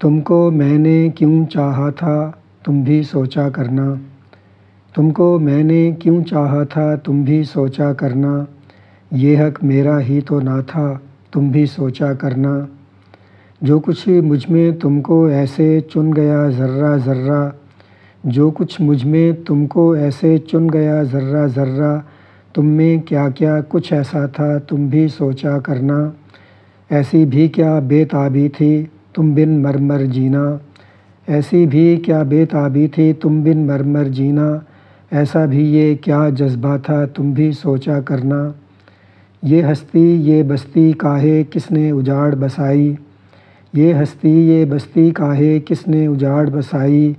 تم کو میں نے کیوں چاہا تھا تم بھی سوچا کرنا، تم کو میں نے کیوں چاہا تھا تم بھی سوچا کرنا، یہ حق میرا ہی تو نہ تھا تم بھی سوچا کرنا، جو کچھ مجھ میں تم کو ایسے چن گیا ذرہ ذرہ، جو کچھ مجھ میں تم کو ایسے چن گیا ذرہ ذرہ، تم میں کیا کیا کچھ ایسا تھا تم بھی سوچا کرنا، ایسی بھی کیا بے تابی تھی تم بن مرمر جینا، ایسی بھی کیا بے تابی تھی تم بن مرمر جینا، ایسا بھی یہ کیا جذبہ تھا تم بھی سوچا کرنا، یہ ہستی یہ بستی کاہے کس نے اجاڑ بسائی، یہ ہستی یہ بستی کاہے کس نے اجاڑ بسائی،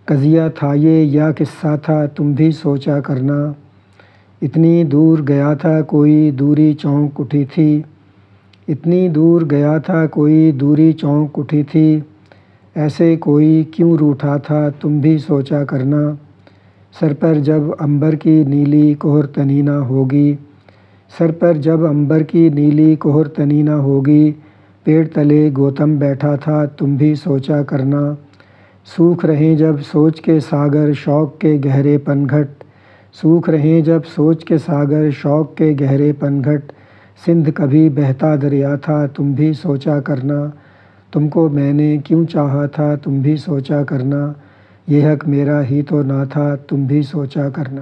قضیہ تھا یہ یا قصہ تھا تم بھی سوچا کرنا، اتنی دور گیا تھا کوئی دوری چونک اٹھی تھی، اتنی دور گیا تھا کوئی دوری چونک اٹھی تھی، ایسے کوئی کیوں روٹھا تھا تم بھی سوچا کرنا، سر پر جب عنبر کی نیلی کہر تنی نہ ہوگی، سر پر جب عنبر کی نیلی کہر تنی نہ ہوگی، پیڑ تلے گوتم بیٹھا تھا تم بھی سوچا کرنا، سوکھ رہیں جب سوچ کے ساگر شوق کے گہرے پنگھٹ، سوکھ رہیں جب سوچ کے ساگر شوق کے گہرے پنگھٹ، سندھ کبھی بہتا دریا تھا تم بھی سوچا کرنا، تم کو میں نے کیوں چاہا تھا تم بھی سوچا کرنا، یہ حق میرا ہی تو نہ تھا تم بھی سوچا کرنا۔